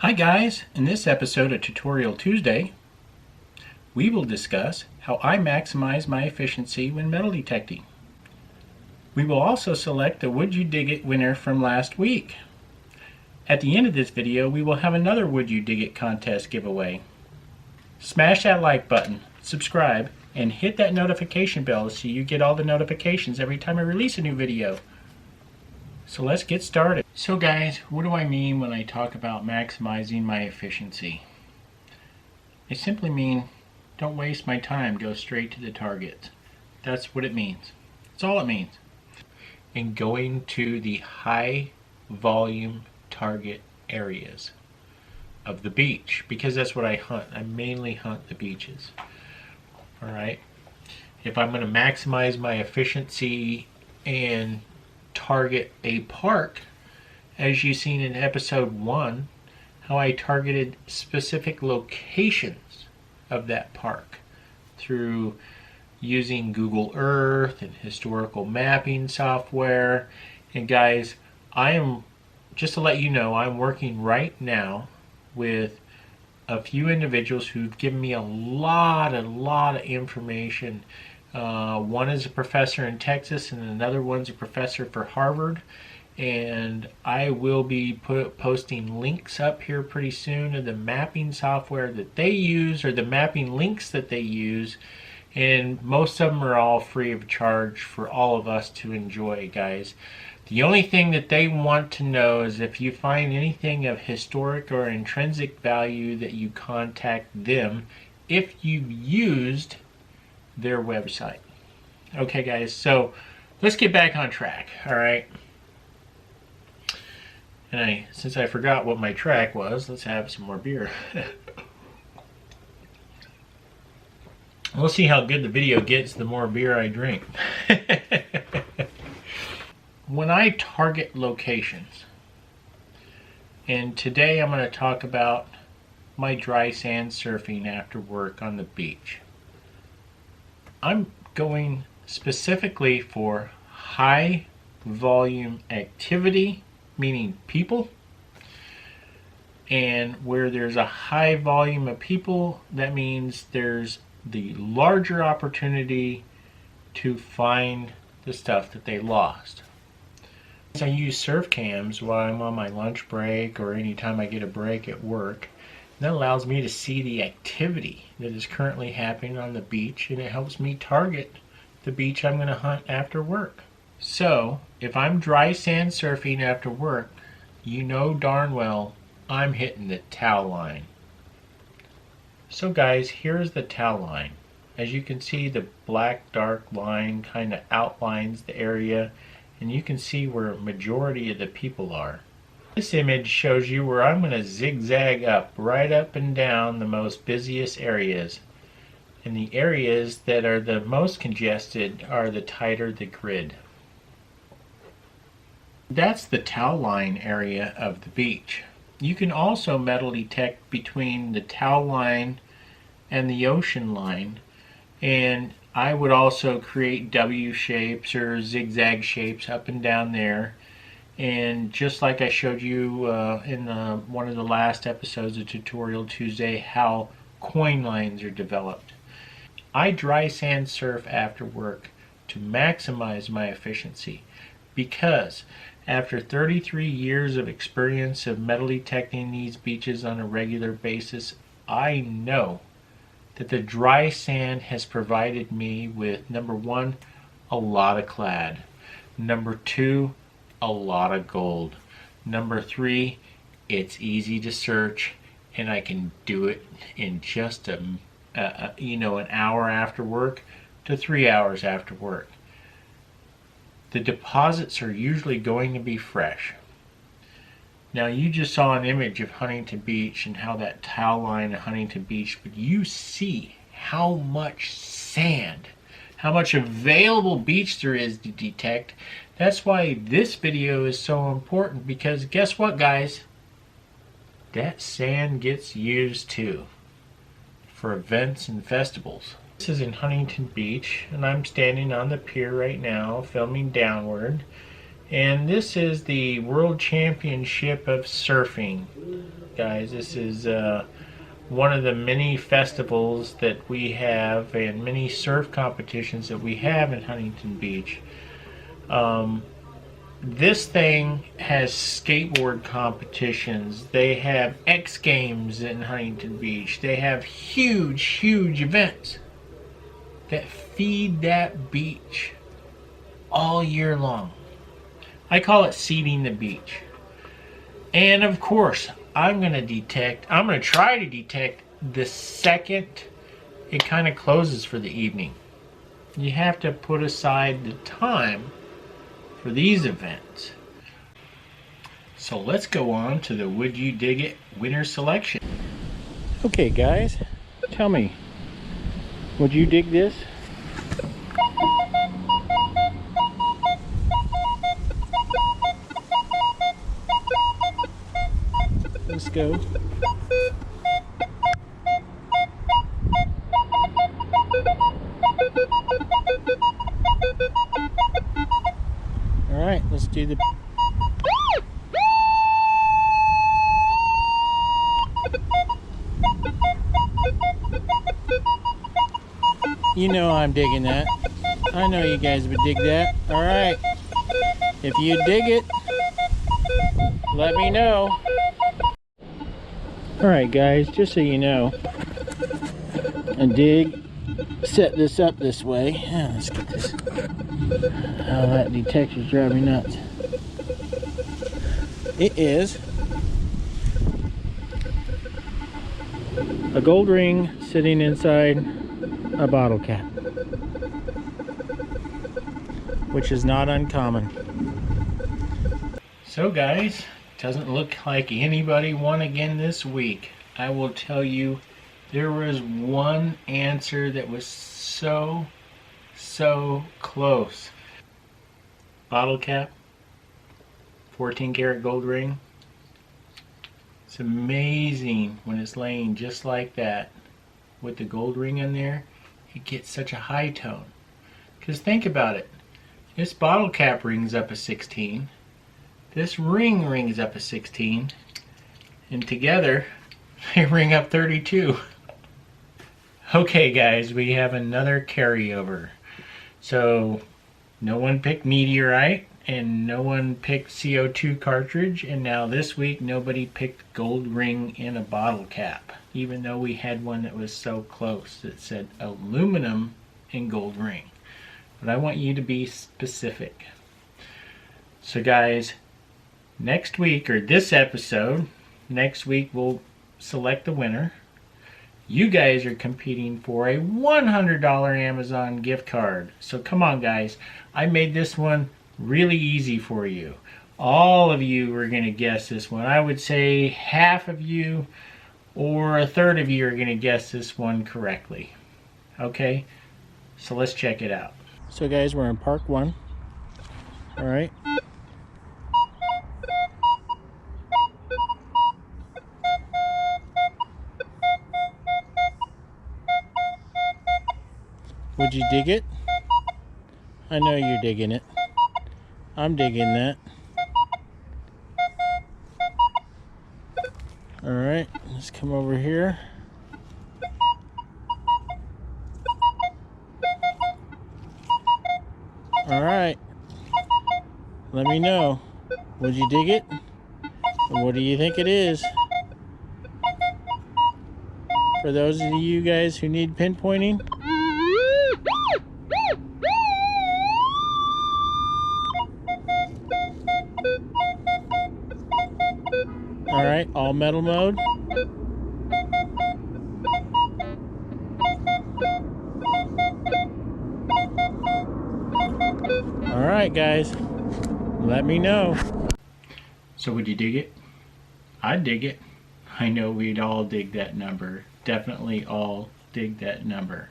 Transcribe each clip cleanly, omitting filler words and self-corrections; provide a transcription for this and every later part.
Hi guys, in this episode of Tutorial Tuesday, we will discuss how I maximize my efficiency when metal detecting. We will also select the Would You Dig It winner from last week. At the end of this video, we will have another Would You Dig It contest giveaway. Smash that like button, subscribe, and hit that notification bell so you get all the notifications every time I release a new video. So let's get started. So guys, what do I mean when I talk about maximizing my efficiency? I simply mean don't waste my time, go straight to the target. That's what it means. That's all it means. And going to the high volume target areas of the beach, because that's what I hunt. I mainly hunt the beaches. Alright? If I'm going to maximize my efficiency and target a park, as you've seen in episode 1, how I targeted specific locations of that park through using Google Earth and historical mapping software. And guys, I am, just to let you know, I'm working right now with a few individuals who've given me a lot of information. One is a professor in Texas and another one's a professor for Harvard, and I will be posting links up here pretty soon of the mapping software that they use, or the mapping links that they use, and most of them are all free of charge for all of us to enjoy, guys. The only thing that they want to know is if you find anything of historic or intrinsic value, that you contact them if you've used their website. Okay guys, so let's get back on track. Alright, and since I forgot what my track was, let's have some more beer. We'll see how good the video gets the more beer I drink. When I target locations, and today I'm going to talk about my dry sand surfing after work on the beach, I'm going specifically for high volume activity, meaning people. And where there's a high volume of people, that means there's the larger opportunity to find the stuff that they lost. I use surf cams while I'm on my lunch break or anytime I get a break at work. That allows me to see the activity that is currently happening on the beach, and it helps me target the beach I'm going to hunt after work. So, if I'm dry sand surfing after work, you know darn well I'm hitting the towel line. So guys, here's the towel line. As you can see, the black dark line kind of outlines the area, and you can see where a majority of the people are. This image shows you where I'm going to zigzag up, right up and down the most busiest areas. And the areas that are the most congested are the tighter the grid. That's the towel line area of the beach. You can also metal detect between the towel line and the ocean line. And I would also create W shapes or zigzag shapes up and down there. And just like I showed you in one of the last episodes of Tutorial Tuesday, how coin lines are developed. I dry sand surf after work to maximize my efficiency, because after 33 years of experience of metal detecting these beaches on a regular basis, I know that the dry sand has provided me with, number one, a lot of clad. Number two, a lot of gold. Number three, it's easy to search, and I can do it in just an hour after work to 3 hours after work. The deposits are usually going to be fresh. Now you just saw an image of Huntington Beach and how that towel line of Huntington Beach, but you see how much sand, how much available beach there is to detect. That's why this video is so important, because guess what guys? That sand gets used too for events and festivals. This is in Huntington Beach, and I'm standing on the pier right now filming downward, And this is the World Championship of Surfing guys. This is one of the many festivals that we have and many surf competitions that we have in Huntington Beach. This thing has skateboard competitions. They have X Games in Huntington Beach. They have huge events that feed that beach all year long. I call it seeding the beach. And of course, I'm going to try to detect the second it kind of closes for the evening. You have to put aside the time for these events. So let's go on to the Would You Dig It winner selection. Okay guys, tell me, would you dig this? Let's go. All right, let's do the... You know I'm digging that. I know you guys would dig that. All right, if you dig it, let me know. All right guys, just so you know, set this up this way. Yeah, let's get this. Oh, that detector's driving me nuts. It is a gold ring sitting inside a bottle cap, which is not uncommon. So guys, doesn't look like anybody won again this week. I will tell you, there was one answer that was so close. Bottle cap, 14 karat gold ring. It's amazing when it's laying just like that with the gold ring in there, it gets such a high tone. Because think about it, this bottle cap rings up a 16, this ring rings up a 16, and together they ring up 32. Okay guys, we have another carryover. So no one picked meteorite and no one picked CO2 cartridge, and now this week nobody picked gold ring in a bottle cap, even though we had one that was so close that said aluminum and gold ring. But I want you to be specific. So guys, next week, or this episode, next week we'll select the winner. You guys are competing for a $100 Amazon gift card. So come on guys, I made this one really easy for you. All of you are going to guess this one. I would say half of you or a third of you are going to guess this one correctly. Okay, so let's check it out. So guys, we're in Park 1. All right. Would you dig it? I know you're digging it. I'm digging that. All right, let's come over here. All right, let me know. Would you dig it? And what do you think it is? For those of you guys who need pinpointing, all right, all metal mode. All right, guys, let me know. So would you dig it? I'd dig it. I know we'd all dig that number. Definitely all dig that number.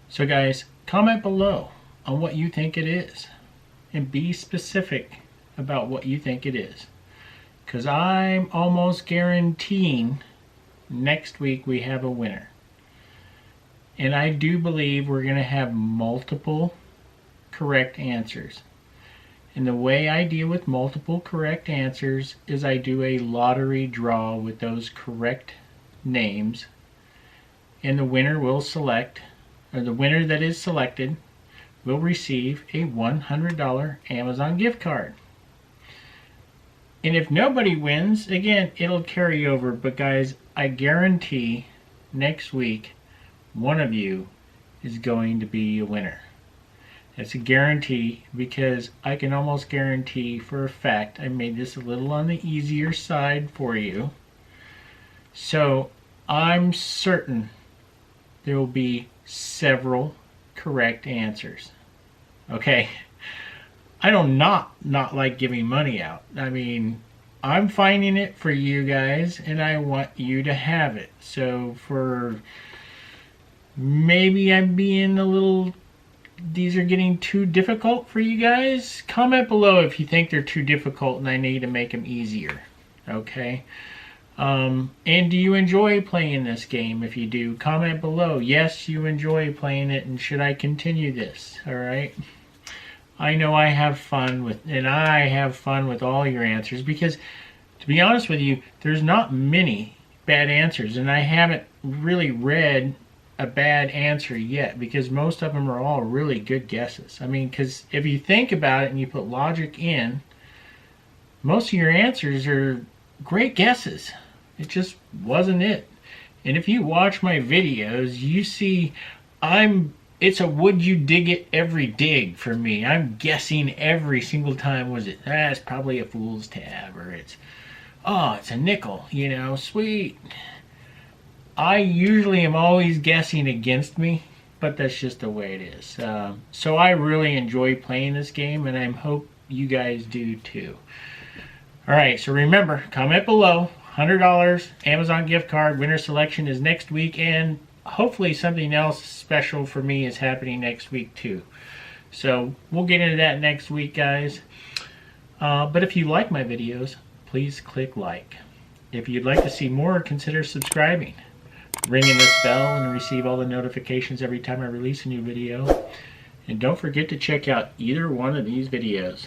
So guys, comment below on what you think it is. And be specific about what you think it is. Because I'm almost guaranteeing next week we have a winner. And I do believe we're going to have multiple correct answers. And the way I deal with multiple correct answers is I do a lottery draw with those correct names, and the winner will select, or the winner that is selected will receive a $100 Amazon gift card. And if nobody wins, again, it'll carry over. But guys, I guarantee next week one of you is going to be a winner. It's a guarantee, because I can almost guarantee for a fact I made this a little on the easier side for you. So I'm certain there will be several correct answers. Okay? I don't not like giving money out. I mean, I'm finding it for you guys, and I want you to have it. So for maybe I'm being a little, these are getting too difficult for you guys, comment below if you think they're too difficult and I need to make them easier. Okay? And do you enjoy playing this game? If you do, comment below. Yes, you enjoy playing it, and should I continue this? Alright? I know I have fun with, and I have fun with all your answers, because to be honest with you, there's not many bad answers, and I haven't really read a bad answer yet, because most of them are all really good guesses. I mean, because if you think about it and you put logic in, most of your answers are great guesses. It just wasn't it. And if you watch my videos, you see it's a would you dig it every dig for me. I'm guessing every single time. Was it, it's probably a fool's tab, or it's a nickel, you know, sweet. I usually am always guessing against me, but that's just the way it is. So I really enjoy playing this game, and I hope you guys do too. Alright, so remember, comment below. $100 Amazon gift card. Winner selection is next week, and hopefully something else special for me is happening next week too. So we'll get into that next week, guys. But if you like my videos, please click like. If you'd like to see more, consider subscribing, ringing this bell, and receive all the notifications every time I release a new video. And don't forget to check out either one of these videos.